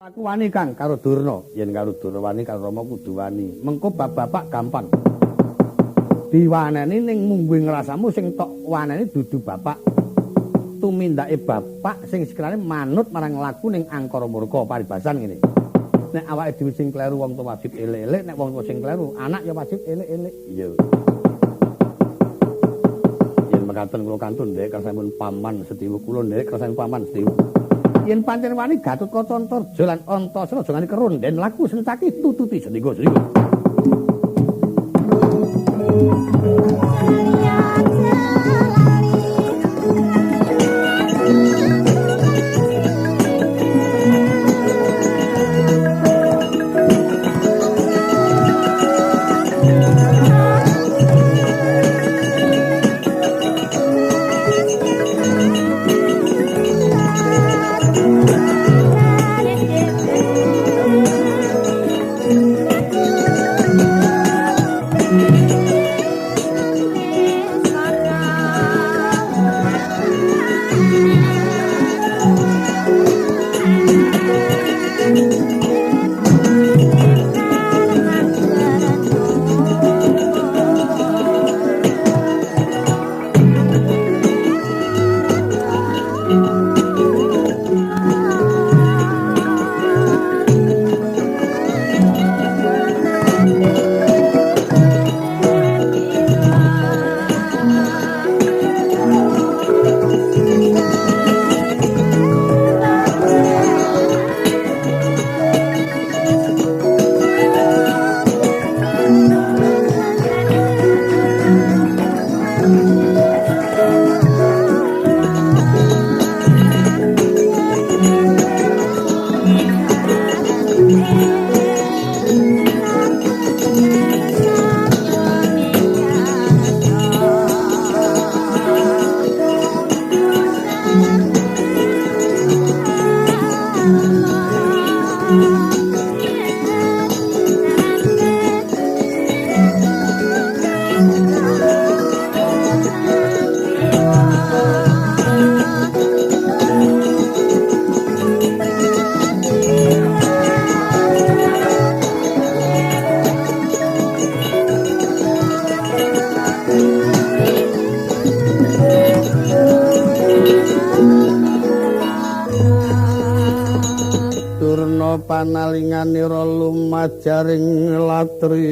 Aku wani Kang karo Durna, yen karo Durna wani karo Rama kudu wani. Mengko bab-bapak gampang. Diwaneni ning mungguing rasamu sing tok waneni dudu bapak. Tumindake bapak sing sekirane manut marang laku ning angkara murka paribasan ngene. Nek awake dhewe sing kleru wong tuwa wajib elek-elek, nek wong tuwa sing kleru anak ya wajib elek-elek. Iya. Yen mekaten kula kantun ndek kersanipun paman Setiwu kula ndek kersanipun paman Setiwu. Yen pancen wani Gatotkaca Antarja lan Antasena aja ngani kerunden laku sencaki tututi sendika. Panalinganira lumajaring latri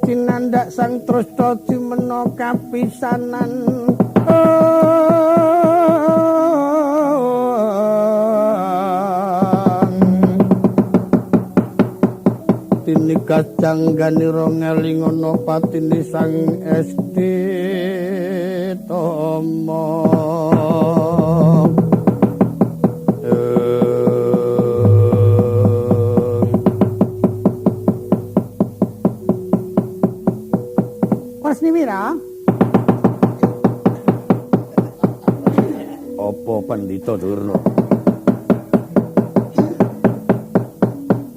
Cinandak sang Trasta jumena kapisanan Tinikas jangganira ngelingana patine sang Esti Tama Wasniwira. Apa Pandhita Durna?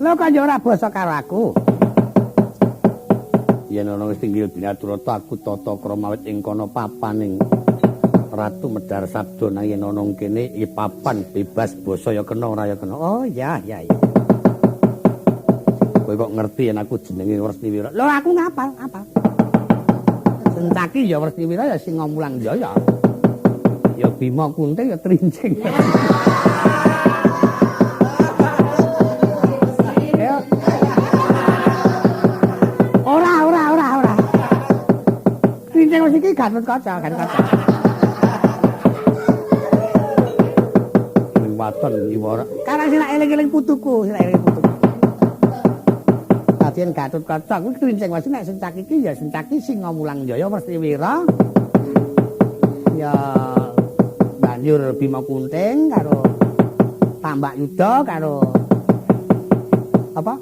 Lho kok yo ora basa karo aku. Yen ana wis tinggil dinaturata aku tata krama wit ing kono papaning Ratu Medar Sabda nang yen ana kene iki papan bebas basa ya kena ora ya kena. Oh ya. Kowe kok ngerti yen aku jenenge Wasniwira? Lho aku ngapal. Sencaki ya Wasniwira ya Singa Mulang Jaya. Ya Bima Kunting ya Trincing. Ora. Trincing wis iki Gatotkaca. Ning waton iwara. Karang sing eling-eling putuku, Dadian Gatotkaca kuwi Trincing wis nek sencaki iki ya sencaki Singa Mulang Jaya Wasniwira. Ya banjur Bima Kunting karo Tambak Yuda karo apa?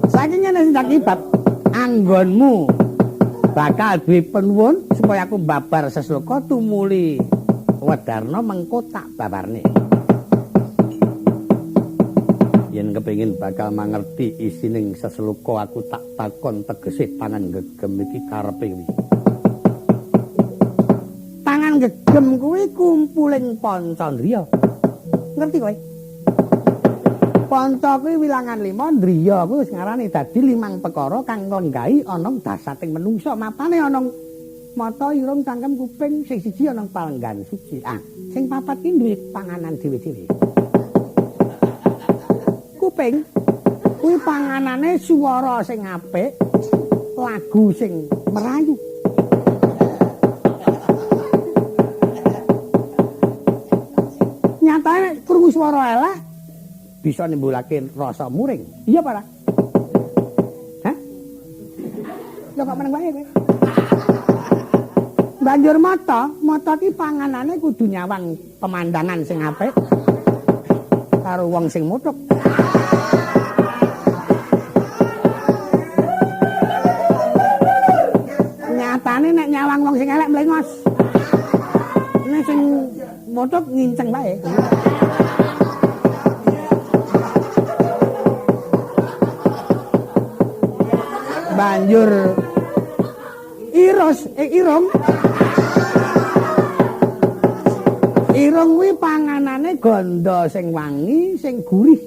Saking ngene sencaki bab anggonmu bakal duwe penuwun supaya aku babar sesloka tumuli Wedarna mengko tak babarne. kepengin bakal mangerti isining seseluka aku tak takon tegese tangan gegem iki karepe kuwi. Tangan gegem kuwi kumpuling Pancandriya. Ngerti kowe? Panca kuwi wilangan 5, driya kuwi wis ngarani dadi 5 perkara kang nggahi ana dasating menungsa. Mapane ana mata, irung, cangkem, kuping, sing siji ana palenggan suci. Sing papat ki duwe panganan dhewe-dhewe. Kuping kuwi panganane swara sing apik, lagu sing merayu. Nyatane krungu swara elek bisa nimbulake rasa muring. Iya apa ora? Hah? Lho kok meneng wae kowe? Banjur mata ki panganane kudu nyawang pemandangan sing apik karo wong sing mutuk. Nyatane nek nyawang wong sing elek mlengos. Nek sing mutuk nginceng wae. Banjur irung kuwi panganane ganda sing wangi, sing gurih,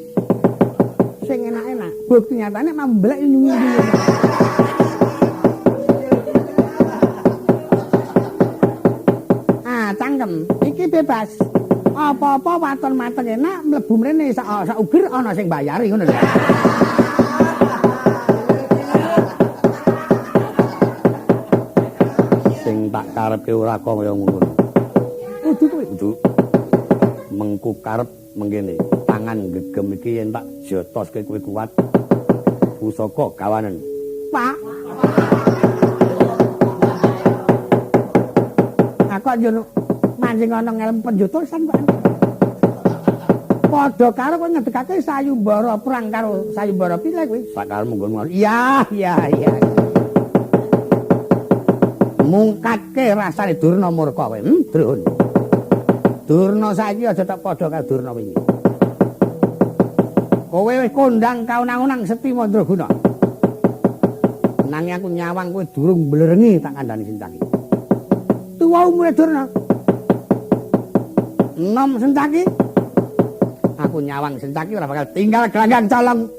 sing enak-enak. Bukti nyatane mamblek nyungu. Cangkem iki bebas. Apa-apa waton mateng enak mlebu mrene sak ugir ana sing bayari ngono lho. Tak karepe ora kaya ngono. Kudu kuwi. Kudu. Mengku karep mengkene. Tangan gegem iki yen tak jotoske kowe kuat. Pusaka gawanen. Pak. Aku anjur mancing ana ngelem penjotosan kok. Padha karo kowe ngedekake sayumbara perang karo sayumbara pile kuwi. Sakarmu nggon. Iya. Mungkatke rasane Durna murka kowe. Drun. Durna saiki aja tak padha karo Durna wingi. Kowe wis kondang kaunang-unang Seti Mandraguna. Nanging aku nyawang kowe durung mblerengi tak kandhani Sencaki. Tuwa umure Durna. Nom Sencaki. Aku nyawang Sencaki ora bakal tinggal gelanggang colong.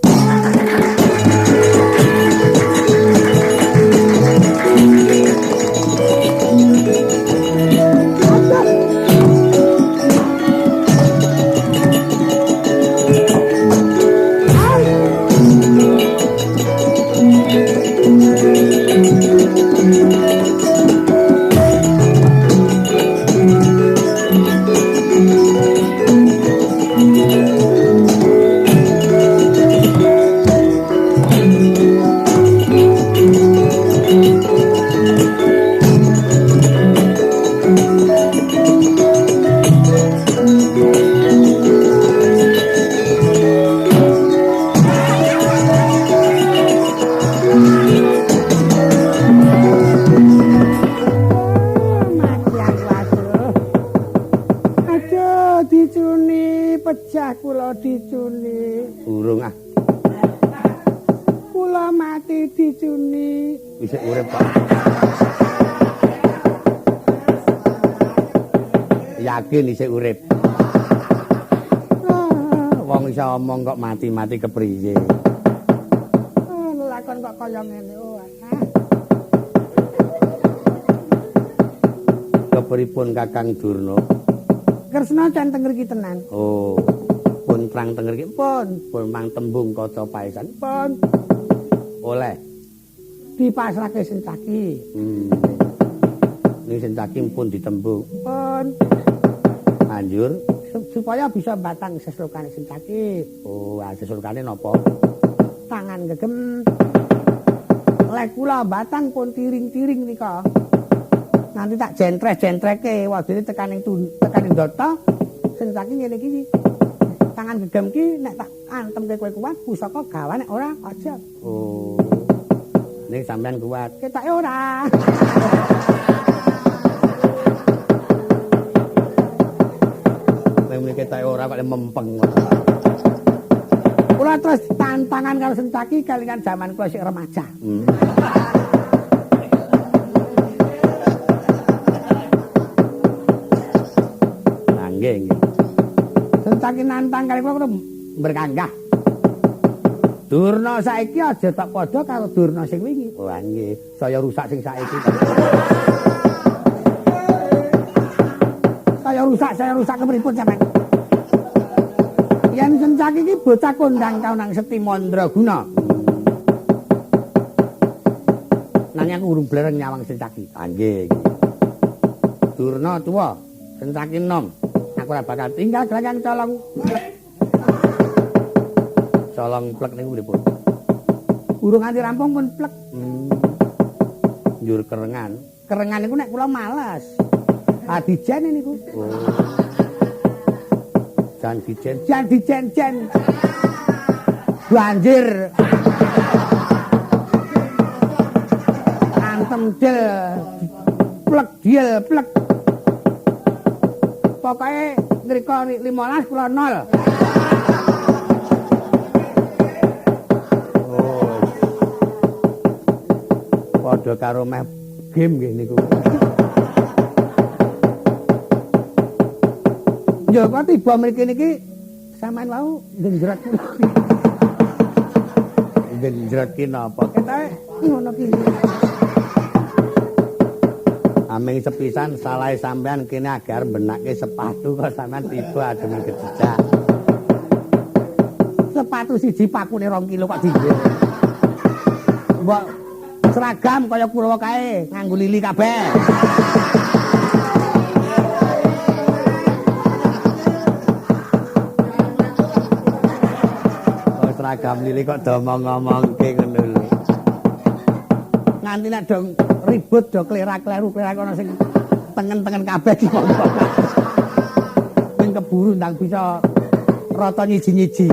Dicuni. Urung ah. Kula mati dicuni. Isih urip kok. Yakin isih urip. Wong iso omong kok mati-mati kepriye. Lakon kok kaya ngene. Kepripun Kakang Durna? Kresna canteng mriki tenan. Oh. Pun terang tenger iki pun mang tembung kaca paesan pun oleh dipasrahke Sencaki. Ning Sencaki pun ditembung pun anjur supaya bisa batang seslukane Sencaki. Oh, seslukane napa? Tangan gegem. Lek kula batang pun tiring-tiring nika. Nanti tak jentreh-jentreke wadine tekaning data Sencaki ngene iki. Tangan gegem ki nek tak antemke kowe kuat pusaka gawane ora aja. Oh. Ning sampean kuat. Ketake ora. Ning ketake ora kok mempeng. Kula terus tantangan karo Sencaki kalian zaman kula sik remaja. Nggih, nggih. Sencaki nantang kali kula berkanggah. Durna saiki aja tak padha karo Durna sing wingi. Wah nggih, saya rusak sing saiki. Saya rusak kepripun sampean? Yen Sencaki iki bocah kondang kaunang Seti Mandraguna. Nanging aku urung blereng nyawang Sencaki. Ah nggih. Durna tuwa, Sencaki nom. Aku ora bakal tinggal gerakan colong. Colong plek niku pripun? Urung nganti rampung pun plek. Njur kerengan. Kerengan niku nek kula males. Adijen niku. Oh. Jan dijen. Jan dijen-jen. Banjir. Antem del. Plek diel plek. Pokoke ngrika 15 kula 0. Padha karo meh game nggih niku. Ya kok tiba mriki niki sampean wau ngenjrot. Ngenjrot ki napa? Ketoke ngono ki. Aming sepisan salahe sampean kene agar benake sepatu kok sampean tiba adem kecicak. Sepatu siji pakune 2 kilo kok dinggo. Mbok seragam kaya Kurawa kae, nganggo lili kabeh. Kok seragam lili kok do ngomongke ngono lho. Nganti nek dong ribut do klerak-kleru ana sing tengen-tengen kabeh iki. Ning keburu ndang bisa rata nyiji-nyiji.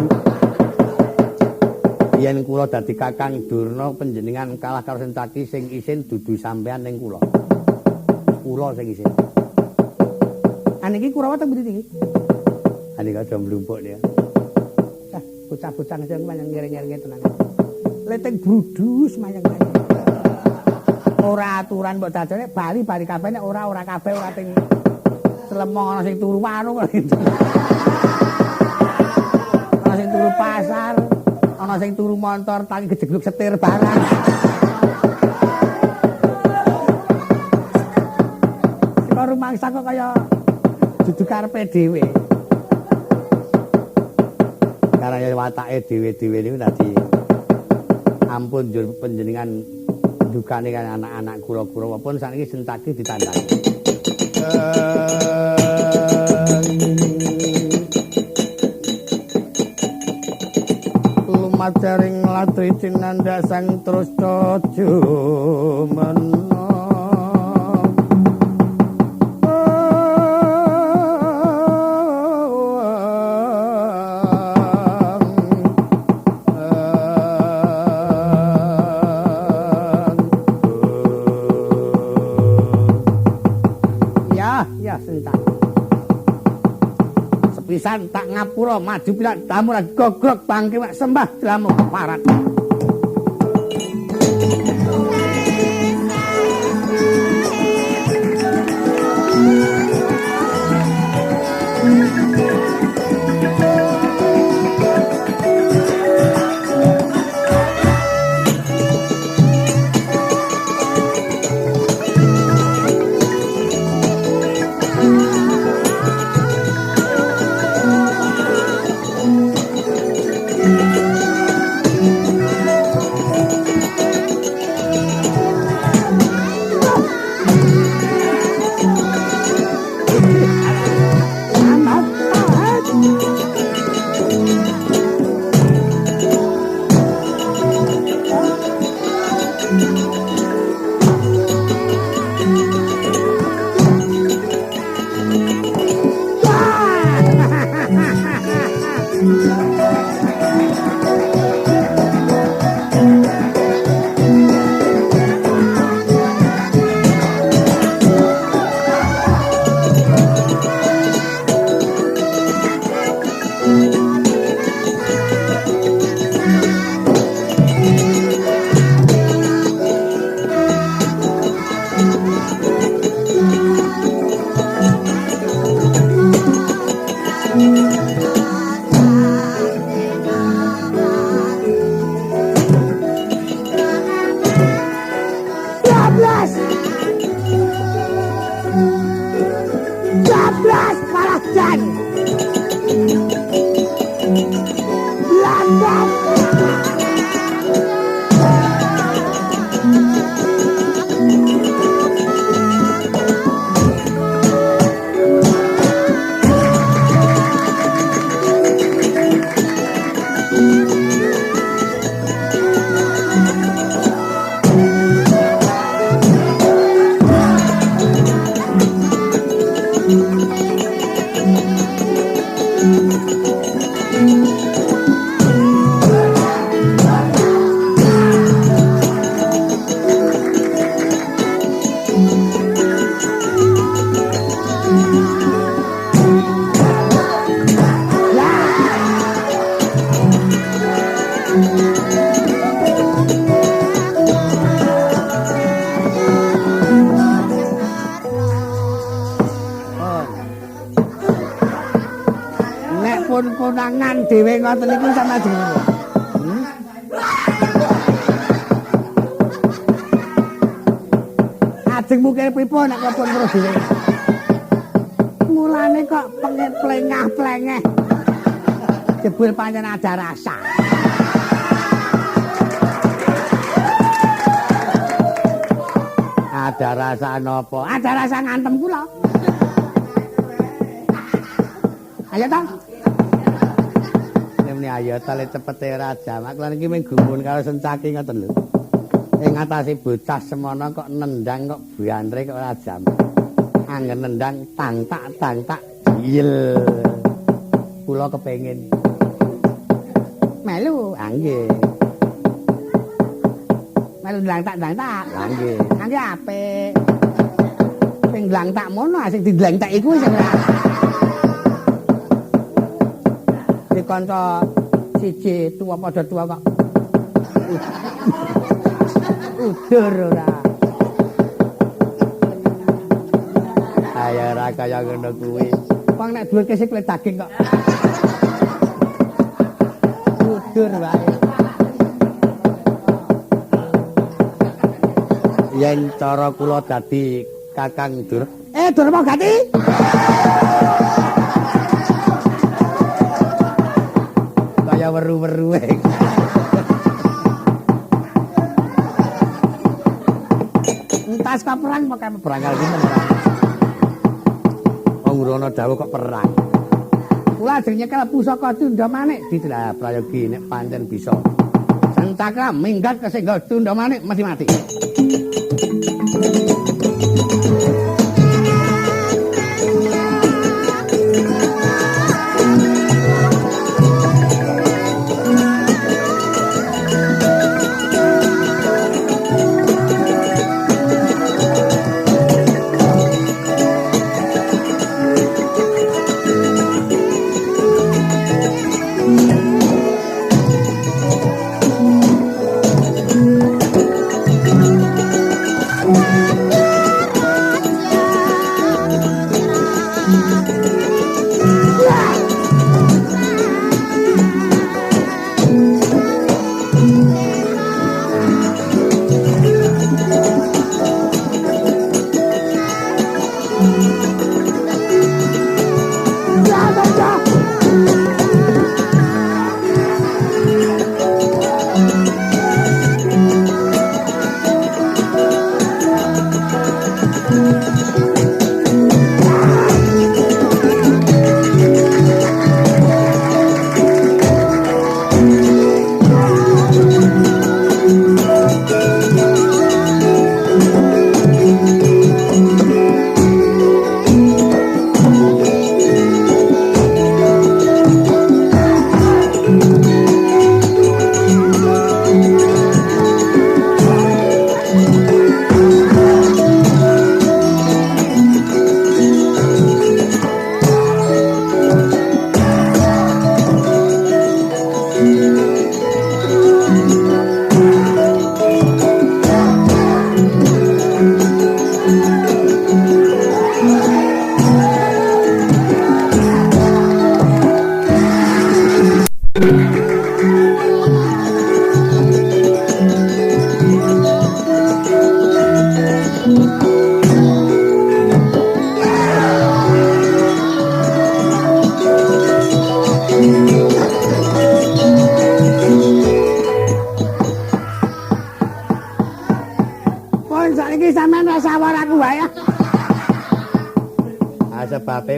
Yen kula dadi Kakang Durna panjenengan kalah karo Sencaki sing isin dudu sampean ning kula. Kula sing isin. Aniki Kurawa teng pundi iki? Anika aja mlumpuk ya. Dah, bocah-bocah sing manyang ngering-ngering tenan. Leteng brudus manyang-manyang. Ora aturan mbok dadane bali-bali kabeh nek ora kabeh ora ting Slemong ana sing turu warung. Ana sing turu pasar. Ana sing turu montor tangi gejegluk setir barang. Sing rumangsa kok kaya dudu karepe dhewe. Karena watake dhewe-dhewe niku dadi ampun njur panjenengan dukane kan anak-anak kula-kula pun saniki Sencaki ditandani. Lumacaring latri cinanda sang terus tojo menang. Sepisan tak ngapura maju pilak tamu lan gogrok bangke wak sembah damu parat. konangan dhewe ngoten niku sama jenenge. Ajeng mungkin pripun nek kepun terus dhewe. Mulane kok pengen plengah-plengeh. Jebul pancen ada rasa. Ada rasa napa? Ada rasa ngantem kula. Ayo ta. Nemne ayo ta le cepete raja. Mak lan iki mung gumun karo sencaki ngoten lho. Ing ngatasi bocah semono kok nendang kok biantre kok ora jam. Anggen nendang tang tak jil. Kula kepengin. Melu, nggih. Melu ndang tak. Nggih. Nggih apik. Sing ndang tak mono sing dindlang tak iku sing ora. Di kanca siji tuwa padha tuwa kok. Udur ora. Ayo ora kaya ngono kuwi. Wong nek duwe kesik le daging kok. Udur wae. Yen cara kula dadi Kakang Dur. Durmagati. Kaya weru-weru wae. Entas kok perang pokoke berangkal sinten ora. Wong Urana dawuh kok perang. Kula ajeng nyekel pusaka Tunda Manik ditelah prayogi nek pancen bisa. Sentaka minggat kesenggo Tunda Manik mati-mati.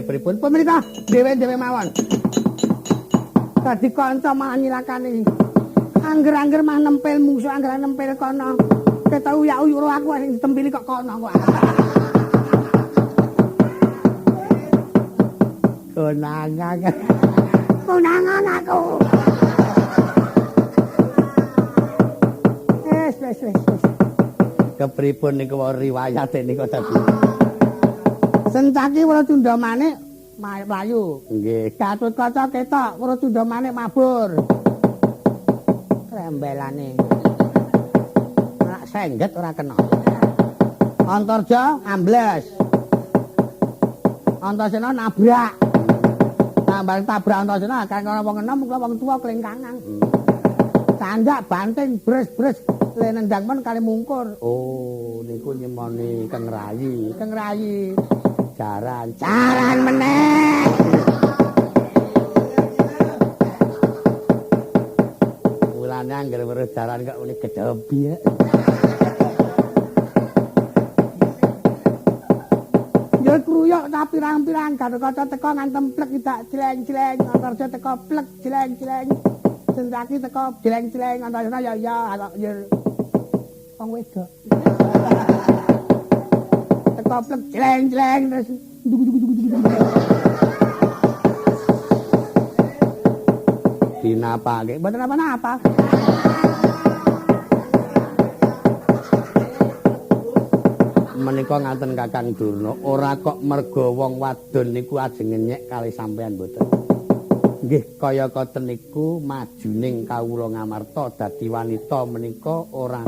Pripun pemerintah dhewe-dhewe mawon. Dadi kanca malah nyilakani. Angger-angger mah nempel musuh, angger nempel kono. Ketau ya uyuk aku sing ditempili kok kono kok. Konangan aku. Wes. Kepripun niku riwayate niku dadi. Sencaki weruh Tunda Manik mlayu. Nggih. Gatotkaca ketok weruh Tunda Manik mabur. Rembelane. Nek sengget ora kena. Antarja ambles. Antasena nabrak. bareng tabrak Antasena kan ana wong enom kula wong tuwa klengkangan. Candak banting bres-bres le nendang men kali mungkur. Oh, niku nyemoni Kang Rayi. Kang Rayi. Jaran meneh. Mulane anggere weruh jaran kok muni gedobi ya. Ya kruyok tapi pirang-pirang Gatotkaca teko ngantem plek tidak jeleng-jeleng, Antarja teko plek jeleng-jeleng. Sentaki teko jeleng-jeleng, Antasena ya kok ya wong wedok. Teko plek jeleng-jeleng terus dinapake. Mboten apa-apa. Menika ngaten Kakang Durna, ora kok merga wong wadon niku ajeng ngenyek kali sampean mboten. Nggih kaya koten niku majuning kawula ngamarta dadi wanita menika ora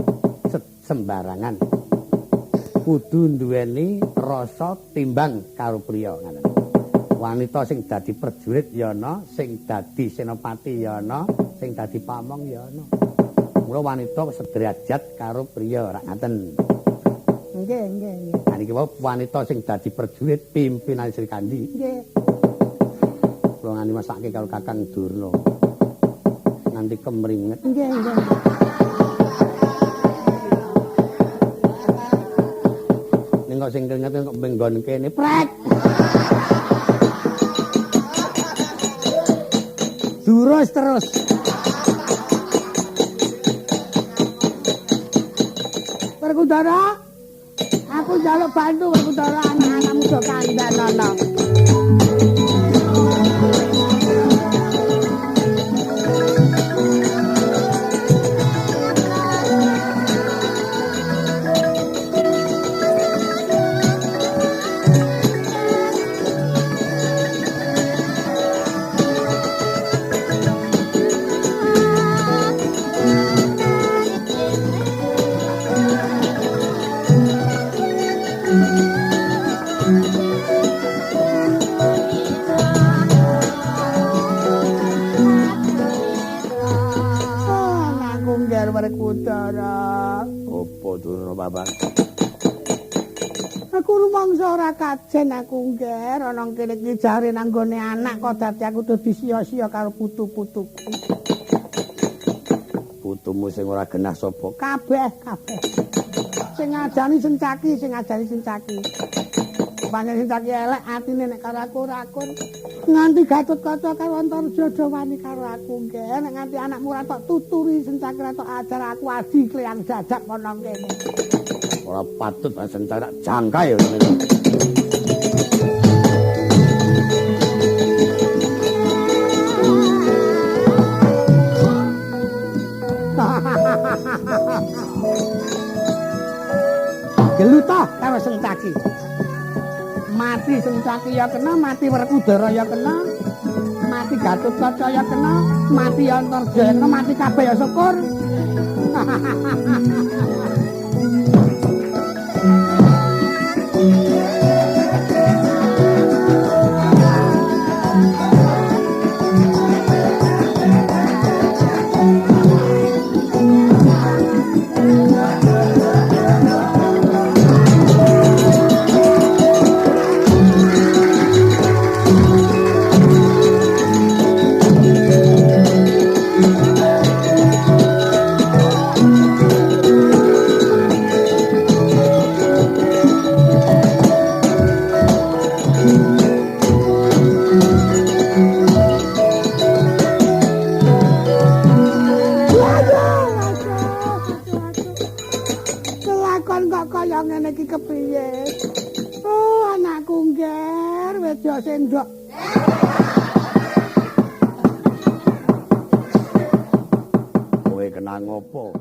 sembarangan. Kudu duweni rasa timbang karo priya ngaten. Wanita sing dadi prajurit ya ana, sing dadi senopati ya ana, sing dadi pamong ya ana. Mula wanita sederajat karo priya rak ngaten. Nggih. Nah niki wae wanita sing dadi prajurit pimpinan Sri Kandi. Nggih. Kula ngani masake karo Kakang Durna. Nganti kemringet. Nggih. Ning kok sing keringet kok menggon kene prek. Terus. Werkudara, aku njaluk bantu Werkudara anak-anakmu do kandhan ana. Werkudara. Apa Durna Babang? Aku rumangsa ora kajen aku ngger ana kene iki jare nanggone anak kok dadi aku dadi sia-sia karo putu-putuku. Putumu sing ora genah sapa? Kabeh. Sing ngajani sencaki. Banyak sencaki elek atine nek karo aku ora akun. Nganti Gatotkaca karo Antarja do wani karo aku ngger nek nganti anakmu ora tok tuturi sencaki ora tok ajar aku adi kleyang dadak kono kene. Ora patut sencaki jangka ya. Geluta karo sencaki. Mati sencaki ya kena, mati Werkudara ya kena, mati Gatotkaca ya kena, mati Antarja ya kena, mati kabeh ya syukur. Sendok. Kowe kena ngopo?